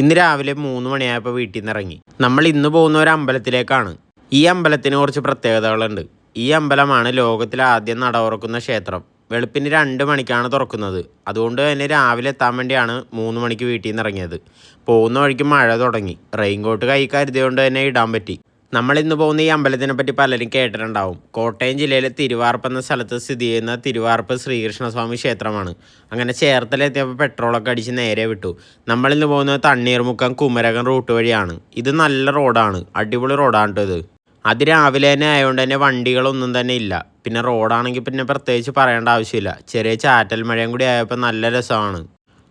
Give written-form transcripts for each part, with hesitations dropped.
ഇന്ന് രാവിലെ 3 മണിയായപ്പോൾ വീട്ടിൽ നിന്ന് ഇറങ്ങി. നമ്മൾ ഇന്ന് പോകുന്ന ഒരു അമ്പലത്തിലേക്കാണ്. ഈ അമ്പലത്തിന് കുറച്ച് പ്രത്യേകതകളുണ്ട്. ഈ അമ്പലമാണ് ലോകത്തിലെ ആദ്യം നട തുറക്കുന്ന ക്ഷേത്രം. വെളുപ്പിന് 2 മണിക്കാണ് തുറക്കുന്നത്. അതുകൊണ്ട് തന്നെ രാവിലെ എത്താൻ വേണ്ടിയാണ് 3 മണിക്ക് വീട്ടിൽ നിന്ന് ഇറങ്ങിയത്. പോകുന്ന വഴിക്ക് മഴ തുടങ്ങി. റെയിൻകോട്ട് കൈ കരുതിയതുകൊണ്ട് തന്നെ ഇടാൻ പറ്റി. നമ്മൾ ഇന്ന് പോകുന്ന ഈ അമ്പലത്തിനെ പറ്റി പലരും കേട്ടിട്ടുണ്ടാവും. കോട്ടയം ജില്ലയിലെ തിരുവാർപ്പ് എന്ന സ്ഥലത്ത് സ്ഥിതി ചെയ്യുന്ന തിരുവാർപ്പ് ശ്രീകൃഷ്ണസ്വാമി ക്ഷേത്രമാണ്. അങ്ങനെ ചേർത്തലെത്തിയപ്പോൾ പെട്രോളൊക്കെ അടിച്ച് നേരെ വിട്ടു. നമ്മളിന്ന് പോകുന്നത് തണ്ണീർമുക്കം കുമരകം റൂട്ട് വഴിയാണ്. ഇത് നല്ല റോഡാണ്, അടിപൊളി റോഡാണ് കേട്ടോ ഇത്. അതിരാവിലെ തന്നെ ആയതുകൊണ്ട് തന്നെ വണ്ടികളൊന്നും തന്നെ ഇല്ല. പിന്നെ റോഡാണെങ്കിൽ പിന്നെ പ്രത്യേകിച്ച് പറയേണ്ട ആവശ്യമില്ല. ചെറിയ ചാറ്റൽ മഴയും കൂടി ആയപ്പോൾ നല്ല രസമാണ്.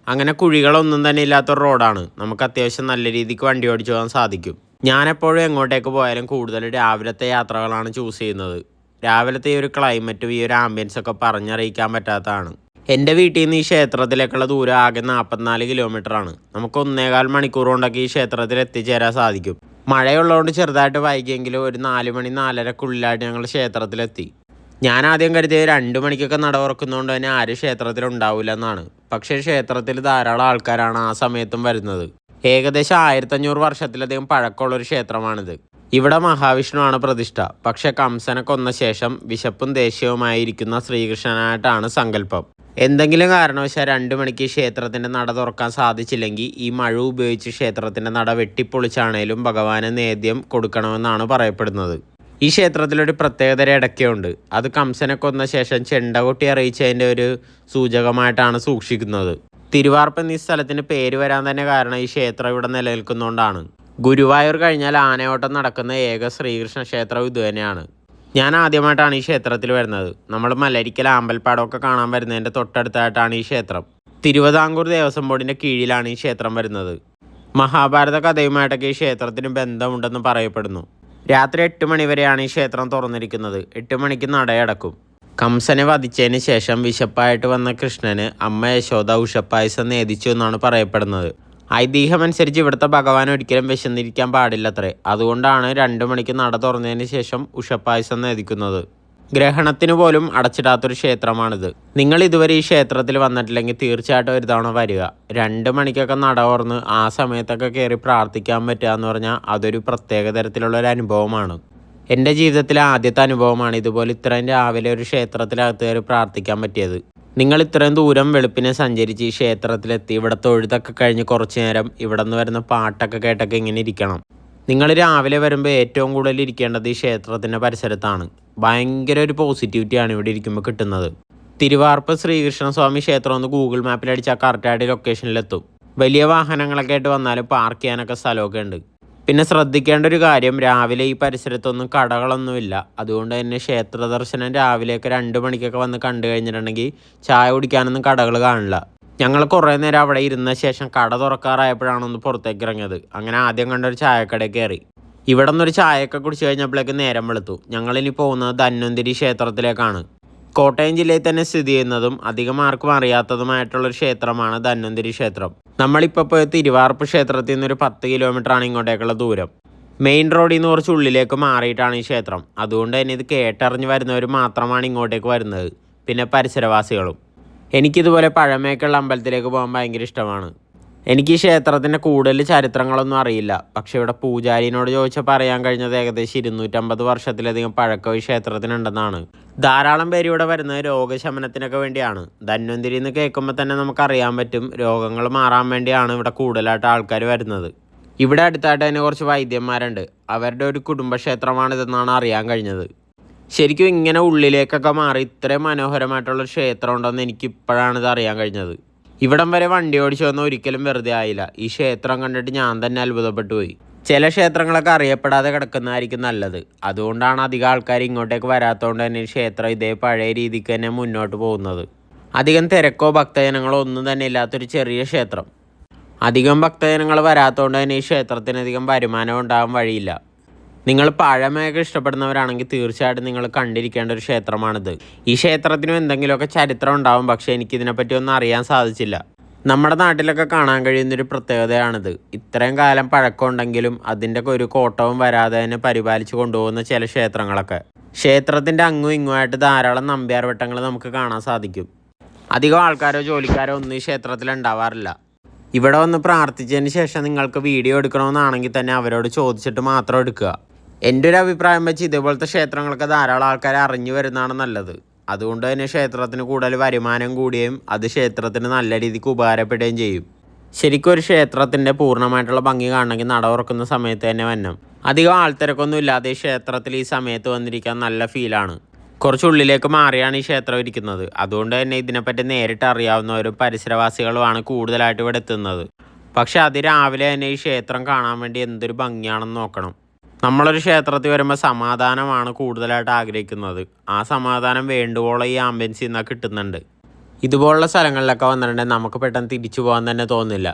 അങ്ങനെ കുഴികളൊന്നും തന്നെ ഇല്ലാത്തൊരു റോഡാണ്. നമുക്ക് അത്യാവശ്യം നല്ല രീതിക്ക് വണ്ടി ഓടിച്ചു പോകാൻ സാധിക്കും. ഞാനെപ്പോഴും എങ്ങോട്ടേക്ക് പോയാലും കൂടുതൽ രാവിലത്തെ യാത്രകളാണ് ചൂസ് ചെയ്യുന്നത്. രാവിലത്തെ ഈ ഒരു ക്ലൈമറ്റും ഈ ഒരു ആംബിയൻസൊക്കെ പറഞ്ഞറിയിക്കാൻ പറ്റാത്തതാണ്. എൻ്റെ വീട്ടിൽ നിന്ന് ഈ ക്ഷേത്രത്തിലേക്കുള്ള ദൂരം ആകെ 44 കിലോമീറ്ററാണ്. നമുക്ക് 1.25 മണിക്കൂർ കൊണ്ടൊക്കെ ഈ ക്ഷേത്രത്തിൽ എത്തിച്ചേരാൻ സാധിക്കും. മഴയുള്ളതുകൊണ്ട് ചെറുതായിട്ട് വൈകിയെങ്കിലും ഒരു 4 മണി 4:30ക്കുള്ളിലായിട്ട് ഞങ്ങൾ ക്ഷേത്രത്തിലെത്തി. ഞാൻ ആദ്യം കരുതിയത് 2 മണിക്കൊക്കെ നട തുറക്കുന്നതുകൊണ്ട് തന്നെ ആരും ക്ഷേത്രത്തിൽ ഉണ്ടാവില്ല എന്നാണ്. പക്ഷേ ക്ഷേത്രത്തിൽ ധാരാളം ആൾക്കാരാണ് ആ സമയത്തും വരുന്നത്. ഏകദേശം 1500 വർഷത്തിലധികം പഴക്കമുള്ളൊരു ക്ഷേത്രമാണിത്. ഇവിടെ മഹാവിഷ്ണുവാണ് പ്രതിഷ്ഠ. പക്ഷേ കംസനെ കൊന്ന ശേഷം വിശപ്പും ദേഷ്യവുമായിരിക്കുന്ന ശ്രീകൃഷ്ണനായിട്ടാണ് സങ്കല്പം. എന്തെങ്കിലും കാരണവശാൽ 2 മണിക്ക് ക്ഷേത്രത്തിൻ്റെ നട തുറക്കാൻ സാധിച്ചില്ലെങ്കിൽ ഈ മഴ ഉപയോഗിച്ച് ക്ഷേത്രത്തിൻ്റെ നട വെട്ടിപ്പൊളിച്ചാണേലും ഭഗവാന് നേദ്യം കൊടുക്കണമെന്നാണ് പറയപ്പെടുന്നത്. ഈ ക്ഷേത്രത്തിലൊരു പ്രത്യേകതര ഇടയ്ക്കുണ്ട്. അത് കംസനെ കൊന്ന ശേഷം ചെണ്ട കൊട്ടി അറിയിച്ചതിൻ്റെ ഒരു സൂചകമായിട്ടാണ് സൂക്ഷിക്കുന്നത്. തിരുവാർപ്പ് എന്നീ സ്ഥലത്തിന് പേര് വരാൻ തന്നെ കാരണം ഈ ക്ഷേത്രം ഇവിടെ നിലനിൽക്കുന്നതുകൊണ്ടാണ്. ഗുരുവായൂർ കഴിഞ്ഞാൽ ആനയോട്ടം നടക്കുന്ന ഏക ശ്രീകൃഷ്ണ ക്ഷേത്രം ഇതുതന്നെയാണ്. ഞാൻ ആദ്യമായിട്ടാണ് ഈ ക്ഷേത്രത്തിൽ വരുന്നത്. നമ്മൾ മലരിക്കൽ അമ്പൽപ്പാടമൊക്കെ കാണാൻ വരുന്നതിൻ്റെ തൊട്ടടുത്തായിട്ടാണ് ഈ ക്ഷേത്രം. തിരുവിതാംകൂർ ദേവസ്വം ബോർഡിൻ്റെ കീഴിലാണ് ഈ ക്ഷേത്രം വരുന്നത്. മഹാഭാരത കഥയുമായിട്ടൊക്കെ ഈ ക്ഷേത്രത്തിന് ബന്ധമുണ്ടെന്ന് പറയപ്പെടുന്നു. രാത്രി 8 മണി വരെയാണ് ഈ ക്ഷേത്രം തുറന്നിരിക്കുന്നത്. 8 മണിക്ക് നടയടക്കും. കംസനെ വധിച്ചതിന് ശേഷം വിശപ്പായിട്ട് വന്ന കൃഷ്ണന് അമ്മ യശോദ ഉഷപ്പായസം നേദിച്ചു എന്നാണ് പറയപ്പെടുന്നത്. ഐതിഹ്യമനുസരിച്ച് ഇവിടുത്തെ ഭഗവാൻ ഒരിക്കലും വിശന്നിരിക്കാൻ പാടില്ലത്രേ. അതുകൊണ്ടാണ് 2 മണിക്ക് നട തുറന്നതിന് ശേഷം ഉഷപ്പായസം നേദിക്കുന്നത്. ഗ്രഹണത്തിന് പോലും അടച്ചിടാത്തൊരു ക്ഷേത്രമാണിത്. നിങ്ങൾ ഇതുവരെ ഈ ക്ഷേത്രത്തിൽ വന്നിട്ടില്ലെങ്കിൽ തീർച്ചയായിട്ടും ഒരു തവണ വരിക. 2 മണിക്കൊക്കെ നട തുറന്ന് ആ സമയത്തൊക്കെ കയറി പ്രാർത്ഥിക്കാൻ പറ്റുക എന്ന് പറഞ്ഞാൽ അതൊരു പ്രത്യേക തരത്തിലുള്ളൊരു അനുഭവമാണ്. എൻ്റെ ജീവിതത്തിലെ ആദ്യത്തെ അനുഭവമാണ് ഇതുപോലെ ഇത്രയും രാവിലെ ഒരു ക്ഷേത്രത്തിനകത്ത് കയറി പ്രാർത്ഥിക്കാൻ പറ്റിയത്. നിങ്ങൾ ഇത്രയും ദൂരം വെളുപ്പിനെ സഞ്ചരിച്ച് ഈ ക്ഷേത്രത്തിലെത്തി ഇവിടെ തൊഴുതൊക്കെ കഴിഞ്ഞ് കുറച്ച് നേരം ഇവിടെ നിന്ന് വരുന്ന പാട്ടൊക്കെ കേട്ടൊക്കെ ഇങ്ങനെ ഇരിക്കണം. നിങ്ങൾ രാവിലെ വരുമ്പോൾ ഏറ്റവും കൂടുതൽ ഇരിക്കേണ്ടത് ഈ ക്ഷേത്രത്തിൻ്റെ പരിസരത്താണ്. ഭയങ്കര ഒരു പോസിറ്റിവിറ്റിയാണ് ഇവിടെ ഇരിക്കുമ്പോൾ കിട്ടുന്നത്. തിരുവാർപ്പ് ശ്രീകൃഷ്ണസ്വാമി ക്ഷേത്രം ഒന്ന് ഗൂഗിൾ മാപ്പിൽ അടിച്ചാൽ കറക്റ്റായിട്ട് ലൊക്കേഷനിലെത്തും. വലിയ വാഹനങ്ങളൊക്കെ ആയിട്ട് വന്നാലും പാർക്ക് ചെയ്യാനൊക്കെ സ്ഥലമൊക്കെ ഉണ്ട്. പിന്നെ ശ്രദ്ധിക്കേണ്ട ഒരു കാര്യം, രാവിലെ ഈ പരിസരത്തൊന്നും കടകളൊന്നുമില്ല. അതുകൊണ്ട് തന്നെ ക്ഷേത്ര ദർശനം രാവിലെയൊക്കെ 2 മണിക്കൊക്കെ വന്ന് കണ്ടു കഴിഞ്ഞിട്ടുണ്ടെങ്കിൽ ചായ കുടിക്കാനൊന്നും കടകൾ കാണില്ല. ഞങ്ങൾ കുറേ നേരം അവിടെ ഇരുന്ന ശേഷം കട തുറക്കാറായപ്പോഴാണ് ഒന്ന് പുറത്തേക്ക് ഇറങ്ങിയത്. അങ്ങനെ ആദ്യം കണ്ടൊരു ചായക്കടയിൽ കയറി. ഇവിടെ നിന്നൊരു ചായയൊക്കെ കുടിച്ച് കഴിഞ്ഞപ്പോഴേക്ക് നേരം വെളുത്തു. ഞങ്ങളിനി പോകുന്നത് ധന്വന്തിരി ക്ഷേത്രത്തിലേക്കാണ്. കോട്ടയം ജില്ലയിൽ തന്നെ സ്ഥിതി ചെയ്യുന്നതും അധികം ആർക്കും അറിയാത്തതുമായിട്ടുള്ളൊരു ക്ഷേത്രമാണ് ധന്വന്തിരി ക്ഷേത്രം. നമ്മളിപ്പോൾ പോയ തിരുവാർപ്പ് ക്ഷേത്രത്തിൽ നിന്നൊരു 10 കിലോമീറ്ററാണ് ഇങ്ങോട്ടേക്കുള്ള ദൂരം. മെയിൻ റോഡിൽ നിന്ന് കുറച്ച് ഉള്ളിലേക്ക് മാറിയിട്ടാണ് ഈ ക്ഷേത്രം. അതുകൊണ്ട് തന്നെ ഇത് കേട്ടറിഞ്ഞ് വരുന്നവർ മാത്രമാണ് ഇങ്ങോട്ടേക്ക് വരുന്നത്. പിന്നെ പരിസരവാസികളും. എനിക്കിതുപോലെ പഴമയൊക്കെയുള്ള അമ്പലത്തിലേക്ക് പോകാൻ ഭയങ്കര ഇഷ്ടമാണ്. എനിക്ക് ഈ ക്ഷേത്രത്തിൻ്റെ കൂടുതൽ ചരിത്രങ്ങളൊന്നും അറിയില്ല. പക്ഷേ ഇവിടെ പൂജാരിനോട് ചോദിച്ചാൽ പറയാൻ കഴിഞ്ഞത് ഏകദേശം 250 വർഷത്തിലധികം പഴക്കം ഈ ക്ഷേത്രത്തിനുണ്ടെന്നാണ്. ധാരാളം പേര് ഇവിടെ വരുന്നത് രോഗശമനത്തിനൊക്കെ വേണ്ടിയാണ്. ധന്വന്തിരി എന്ന് കേൾക്കുമ്പോൾ തന്നെ നമുക്കറിയാൻ പറ്റും രോഗങ്ങൾ മാറാൻ വേണ്ടിയാണ് ഇവിടെ കൂടുതലായിട്ട് ആൾക്കാർ വരുന്നത്. ഇവിടെ അടുത്തായിട്ട് തന്നെ കുറച്ച് വൈദ്യന്മാരുണ്ട്. അവരുടെ ഒരു കുടുംബക്ഷേത്രമാണിതെന്നാണ് അറിയാൻ കഴിഞ്ഞത്. ശരിക്കും ഇങ്ങനെ ഉള്ളിലേക്കൊക്കെ മാറി ഇത്രയും മനോഹരമായിട്ടുള്ളൊരു ക്ഷേത്രം ഉണ്ടെന്ന് എനിക്കിപ്പോഴാണ് ഇത് അറിയാൻ കഴിഞ്ഞത്. ഇവിടം വരെ വണ്ടി ഓടിച്ചു വന്നാൽ ഒരിക്കലും വെറുതെ ആയില്ല. ഈ ക്ഷേത്രം കണ്ടിട്ട് ഞാൻ തന്നെ അത്ഭുതപ്പെട്ടു പോയി. ചില ക്ഷേത്രങ്ങളൊക്കെ അറിയപ്പെടാതെ കിടക്കുന്നതായിരിക്കും നല്ലത്. അതുകൊണ്ടാണ് അധികം ആൾക്കാർ ഇങ്ങോട്ടേക്ക് വരാത്തതുകൊണ്ട് തന്നെ ഈ ക്ഷേത്രം ഇതേ പഴയ രീതിക്ക് തന്നെ മുന്നോട്ട് പോകുന്നത്. അധികം തിരക്കോ ഭക്തജനങ്ങളോ ഒന്നും തന്നെ ഇല്ലാത്തൊരു ചെറിയ ക്ഷേത്രം. അധികം ഭക്തജനങ്ങൾ വരാത്തതുകൊണ്ട് തന്നെ ഈ ക്ഷേത്രത്തിനധികം വരുമാനം ഉണ്ടാകാൻ വഴിയില്ല. നിങ്ങൾ പഴമയൊക്കെ ഇഷ്ടപ്പെടുന്നവരാണെങ്കിൽ തീർച്ചയായിട്ടും നിങ്ങൾ കണ്ടിരിക്കേണ്ട ഒരു ക്ഷേത്രമാണിത്. ഈ ക്ഷേത്രത്തിനും എന്തെങ്കിലുമൊക്കെ ചരിത്രം ഉണ്ടാവും. പക്ഷേ എനിക്കിതിനെപ്പറ്റി ഒന്നും അറിയാൻ സാധിച്ചില്ല. നമ്മുടെ നാട്ടിലൊക്കെ കാണാൻ കഴിയുന്നൊരു പ്രത്യേകതയാണിത്. ഇത്രയും കാലം പഴക്കമുണ്ടെങ്കിലും അതിൻ്റെ ഒരു കോട്ടവും വരാതെ തന്നെ പരിപാലിച്ച് കൊണ്ടുപോകുന്ന ചില ക്ഷേത്രങ്ങളൊക്കെ. ക്ഷേത്രത്തിൻ്റെ അങ്ങും ഇങ്ങുമായിട്ട് ധാരാളം നമ്പ്യാർ വട്ടങ്ങൾ നമുക്ക് കാണാൻ സാധിക്കും. അധികം ആൾക്കാരോ ജോലിക്കാരോ ഒന്നും ഈ ക്ഷേത്രത്തിൽ ഉണ്ടാവാറില്ല. ഇവിടെ വന്ന് പ്രാർത്ഥിച്ചതിന് ശേഷം നിങ്ങൾക്ക് വീഡിയോ എടുക്കണമെന്നാണെങ്കിൽ തന്നെ അവരോട് ചോദിച്ചിട്ട് മാത്രം എടുക്കുക. എൻ്റെ ഒരു അഭിപ്രായം വെച്ച് ഇതേപോലത്തെ ക്ഷേത്രങ്ങളൊക്കെ ധാരാളം ആൾക്കാർ അറിഞ്ഞു വരുന്നതാണ് നല്ലത്. അതുകൊണ്ട് തന്നെ ക്ഷേത്രത്തിന് കൂടുതൽ വരുമാനം കൂടുകയും അത് ക്ഷേത്രത്തിന് നല്ല രീതിക്ക് ഉപകാരപ്പെടുകയും ചെയ്യും. ശരിക്കും ഒരു ക്ഷേത്രത്തിൻ്റെ പൂർണ്ണമായിട്ടുള്ള ഭംഗി കാണണമെങ്കിൽ നട തുറക്കുന്ന സമയത്ത് തന്നെ വരണം. അധികം ആൾത്തിരക്കൊന്നും ഇല്ലാതെ ഈ ക്ഷേത്രത്തിൽ ഈ സമയത്ത് വന്നിരിക്കാൻ നല്ല ഫീലാണ്. കുറച്ചുള്ളിലേക്ക് മാറിയാണ് ഈ ക്ഷേത്രം ഇരിക്കുന്നത്. അതുകൊണ്ട് തന്നെ ഇതിനെപ്പറ്റി നേരിട്ട് അറിയാവുന്നവരും പരിസരവാസികളുമാണ് കൂടുതലായിട്ട് ഇവിടെ എത്തുന്നത്. പക്ഷെ അതിരാവിലെ തന്നെ ഈ ക്ഷേത്രം കാണാൻ വേണ്ടി എന്തൊരു ഭംഗിയാണെന്ന് നോക്കണം. നമ്മളൊരു ക്ഷേത്രത്തിൽ വരുമ്പോൾ സമാധാനമാണ് കൂടുതലായിട്ട് ആഗ്രഹിക്കുന്നത്. ആ സമാധാനം വേണ്ടുവോളം ഈ ആംബിയൻസിൽ നിന്ന് കിട്ടുന്നുണ്ട്. ഇതുപോലുള്ള സ്ഥലങ്ങളിലൊക്കെ വന്നിട്ടുണ്ടെങ്കിൽ നമുക്ക് പെട്ടെന്ന് തിരിച്ചു പോകാൻ തന്നെ തോന്നില്ല.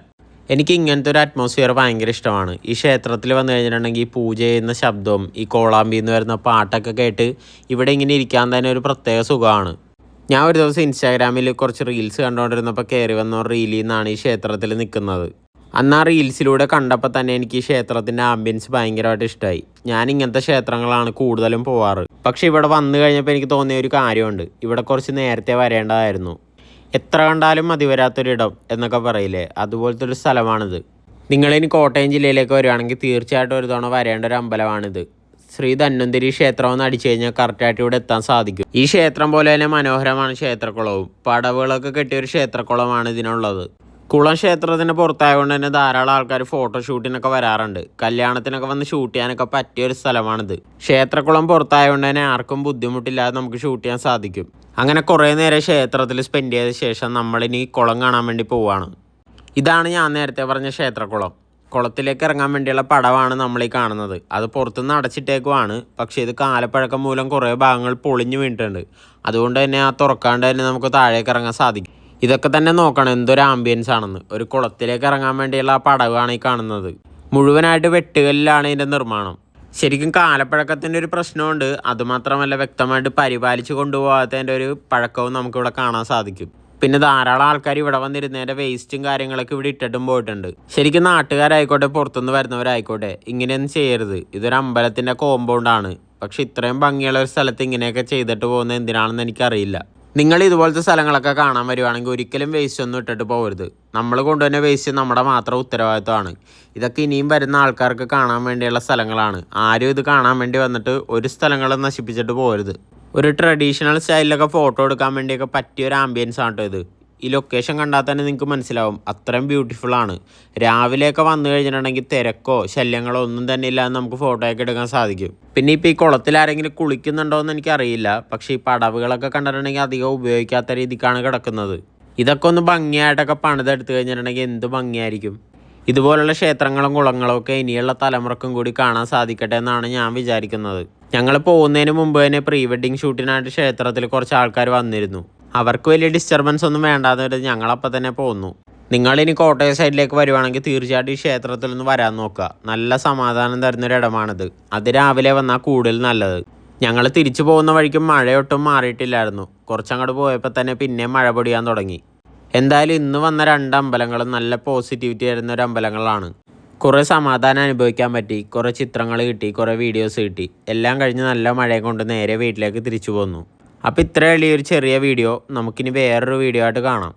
എനിക്ക് ഇങ്ങനത്തെ ഒരു അറ്റ്മോസ്ഫിയർ ഭയങ്കര ഇഷ്ടമാണ്. ഈ ക്ഷേത്രത്തിൽ വന്നു കഴിഞ്ഞിട്ടുണ്ടെങ്കിൽ ഈ പൂജ ചെയ്യുന്ന ശബ്ദവും ഈ കോളാമ്പിന്ന് വരുന്ന പാട്ടൊക്കെ കേട്ട് ഇവിടെ ഇങ്ങനെ ഇരിക്കാൻ തന്നെ ഒരു പ്രത്യേക സുഖമാണ്. ഞാൻ ഒരു ദിവസം ഇൻസ്റ്റാഗ്രാമിൽ കുറച്ച് റീൽസ് കണ്ടുകൊണ്ടിരുന്നപ്പോൾ കയറി വന്ന റീലിൽ നിന്നാണ് ഈ ക്ഷേത്രത്തിൽ നിൽക്കുന്നത്. അന്ന് ആ റീൽസിലൂടെ കണ്ടപ്പോൾ തന്നെ എനിക്ക് ഈ ക്ഷേത്രത്തിൻ്റെ ആംബിയൻസ് ഭയങ്കരമായിട്ട് ഇഷ്ടമായി. ഞാൻ ഇങ്ങനത്തെ ക്ഷേത്രങ്ങളാണ് കൂടുതലും പോവാറ്. പക്ഷേ ഇവിടെ വന്നു കഴിഞ്ഞപ്പോൾ എനിക്ക് തോന്നിയ ഒരു കാര്യമുണ്ട്. ഇവിടെ കുറച്ച് നേരത്തെ വരേണ്ടതായിരുന്നു. എത്ര കണ്ടാലും മതി വരാത്തൊരിടം എന്നൊക്കെ പറയില്ലേ, അതുപോലത്തെ ഒരു സ്ഥലമാണിത്. നിങ്ങളിനി കോട്ടയം ജില്ലയിലേക്ക് വരുവാണെങ്കിൽ തീർച്ചയായിട്ടും ഒരു തവണ വരേണ്ട ഒരു അമ്പലമാണിത്. ശ്രീ ധന്വന്തരി ക്ഷേത്രം എന്ന് അടിച്ചു കഴിഞ്ഞാൽ കറക്റ്റായിട്ട് ഇവിടെ എത്താൻ സാധിക്കും. ഈ ക്ഷേത്രം പോലെ തന്നെ മനോഹരമാണ് ക്ഷേത്രക്കുളവും. പടവുകളൊക്കെ കെട്ടിയ ഒരു ക്ഷേത്രക്കുളമാണ് ഇതിനുള്ളത്. കുളം ക്ഷേത്രത്തിന് പുറത്തായതുകൊണ്ട് തന്നെ ധാരാളം ആൾക്കാർ ഫോട്ടോഷൂട്ടിനൊക്കെ വരാറുണ്ട്. കല്യാണത്തിനൊക്കെ വന്ന് ഷൂട്ട് ചെയ്യാനൊക്കെ പറ്റിയ ഒരു സ്ഥലമാണിത്. ക്ഷേത്രക്കുളം പുറത്തായതുകൊണ്ട് തന്നെ ആർക്കും ബുദ്ധിമുട്ടില്ലാതെ നമുക്ക് ഷൂട്ട് ചെയ്യാൻ സാധിക്കും. അങ്ങനെ കുറേ നേരം ക്ഷേത്രത്തിൽ സ്പെൻഡ് ചെയ്ത ശേഷം നമ്മളിനി കുളം കാണാൻ വേണ്ടി പോവുകയാണ്. ഇതാണ് ഞാൻ നേരത്തെ പറഞ്ഞ ക്ഷേത്രക്കുളം. കുളത്തിലേക്ക് ഇറങ്ങാൻ വേണ്ടിയുള്ള പടവാണ് നമ്മളീ കാണുന്നത്. അത് പുറത്തുനിന്ന് അടച്ചിട്ടേക്കുവാണ്. പക്ഷേ ഇത് കാലപ്പഴക്കം മൂലം കുറേ ഭാഗങ്ങൾ പൊളിഞ്ഞു വീണിട്ടുണ്ട്. അതുകൊണ്ട് തന്നെ ആ തുറക്കാണ്ട് തന്നെ നമുക്ക് താഴേക്ക് ഇറങ്ങാൻ സാധിക്കും. ഇതൊക്കെ തന്നെ നോക്കണം എന്തൊരു ആംബിയൻസ് ആണെന്ന്. ഒരു കുളത്തിലേക്ക് ഇറങ്ങാൻ വേണ്ടിയുള്ള ആ പടവാണ് ഈ കാണുന്നത്. മുഴുവനായിട്ട് വെട്ടുകല്ലിലാണ് ഇതിൻ്റെ നിർമ്മാണം. ശരിക്കും കാലപ്പഴക്കത്തിൻ്റെ ഒരു പ്രശ്നമുണ്ട്. അതുമാത്രമല്ല വ്യക്തമായിട്ട് പരിപാലിച്ച് കൊണ്ടുപോകാത്തതിൻ്റെ ഒരു പഴക്കവും നമുക്കിവിടെ കാണാൻ സാധിക്കും. പിന്നെ ധാരാളം ആൾക്കാർ ഇവിടെ വന്നിരുന്നതിൻ്റെ വേസ്റ്റും കാര്യങ്ങളൊക്കെ ഇവിടെ ഇട്ടിട്ടും പോയിട്ടുണ്ട്. ശരിക്കും നാട്ടുകാരായിക്കോട്ടെ പുറത്തുനിന്ന് വരുന്നവരായിക്കോട്ടെ ഇങ്ങനെയൊന്നും ചെയ്യരുത്. ഇതൊരു അമ്പലത്തിൻ്റെ കോമ്പൗണ്ടാണ്. പക്ഷെ ഇത്രയും ഭംഗിയുള്ള ഒരു സ്ഥലത്ത് ഇങ്ങനെയൊക്കെ ചെയ്തിട്ട് പോകുന്നത് എന്തിനാണെന്ന് എനിക്കറിയില്ല. നിങ്ങൾ ഇതുപോലത്തെ സ്ഥലങ്ങളൊക്കെ കാണാൻ വരുവാണെങ്കിൽ ഒരിക്കലും വേസ്റ്റ് ഒന്നും ഇട്ടിട്ട് പോകരുത്. നമ്മൾ കൊണ്ടുവരുന്ന വേസ്റ്റ് നമ്മുടെ മാത്രം ഉത്തരവാദിത്വമാണ്. ഇതൊക്കെ ഇനിയും വരുന്ന ആൾക്കാർക്ക് കാണാൻ വേണ്ടിയുള്ള സ്ഥലങ്ങളാണ്. ആരും ഇത് കാണാൻ വേണ്ടി വന്നിട്ട് ഒരു സ്ഥലങ്ങളും നശിപ്പിച്ചിട്ട് പോകരുത്. ഒരു ട്രഡീഷണൽ സ്റ്റൈലിലൊക്കെ ഫോട്ടോ എടുക്കാൻ വേണ്ടിയൊക്കെ പറ്റിയ ഒരു ആംബിയൻസ് ആണ് കേട്ടോ ഇത്. ഈ ലൊക്കേഷൻ കണ്ടാൽ തന്നെ നിങ്ങൾക്ക് മനസ്സിലാവും അത്രയും ബ്യൂട്ടിഫുള്ളാണ്. രാവിലെയൊക്കെ വന്നു കഴിഞ്ഞിട്ടുണ്ടെങ്കിൽ തിരക്കോ ശല്യങ്ങളോ ഒന്നും തന്നെ ഇല്ലാതെ നമുക്ക് ഫോട്ടോയൊക്കെ എടുക്കാൻ സാധിക്കും. പിന്നെ ഇപ്പോൾ ഈ കുളത്തിൽ ആരെങ്കിലും കുളിക്കുന്നുണ്ടോ എന്ന് എനിക്കറിയില്ല. പക്ഷേ ഈ പടവുകളൊക്കെ കണ്ടിട്ടുണ്ടെങ്കിൽ അധികം ഉപയോഗിക്കാത്ത രീതിക്കാണ് കിടക്കുന്നത്. ഇതൊക്കെ ഒന്ന് ഭംഗിയായിട്ടൊക്കെ പണിതെടുത്ത് കഴിഞ്ഞിട്ടുണ്ടെങ്കിൽ എന്ത് ഭംഗിയായിരിക്കും. ഇതുപോലുള്ള ക്ഷേത്രങ്ങളും കുളങ്ങളും ഒക്കെ ഇനിയുള്ള തലമുറക്കും കൂടി കാണാൻ സാധിക്കട്ടെ എന്നാണ് ഞാൻ വിചാരിക്കുന്നത്. ഞങ്ങൾ പോകുന്നതിന് മുമ്പ് തന്നെ പ്രീ വെഡ്ഡിങ് ഷൂട്ടിനായിട്ട് ക്ഷേത്രത്തിൽ കുറച്ച് ആൾക്കാർ വന്നിരുന്നു. അവർക്ക് വലിയ ഡിസ്റ്റർബൻസ് ഒന്നും വേണ്ടാന്ന് വെച്ചാൽ ഞങ്ങളപ്പം തന്നെ പോന്നു. നിങ്ങളിനി കോട്ടയം സൈഡിലേക്ക് വരുവാണെങ്കിൽ തീർച്ചയായിട്ടും ഈ ക്ഷേത്രത്തിൽ നിന്ന് വരാൻ നോക്കുക. നല്ല സമാധാനം തരുന്നൊരിടമാണിത്. അത് രാവിലെ വന്നാൽ കൂടുതൽ നല്ലത്. ഞങ്ങൾ തിരിച്ചു പോകുന്ന വഴിക്കും മഴയൊട്ടും മാറിയിട്ടില്ലായിരുന്നു. കുറച്ചങ്ങോട്ട് പോയപ്പോൾ തന്നെ പിന്നെയും മഴ പൊടിയാൻ തുടങ്ങി. എന്തായാലും ഇന്ന് വന്ന 2 അമ്പലങ്ങളും നല്ല പോസിറ്റിവിറ്റി തരുന്ന ഒരു അമ്പലങ്ങളാണ്. കുറേ സമാധാനം അനുഭവിക്കാൻ പറ്റി, കുറേ ചിത്രങ്ങൾ കിട്ടി, കുറേ വീഡിയോസ് കിട്ടി. എല്ലാം കഴിഞ്ഞ് നല്ല മഴയും കൊണ്ട് നേരെ വീട്ടിലേക്ക് തിരിച്ചു പോന്നു. അപ്പോൾ ഇത്ര എളിയൊരു ചെറിയ വീഡിയോ. നമുക്കിനി വേറൊരു വീഡിയോ ആയിട്ട് കാണാം.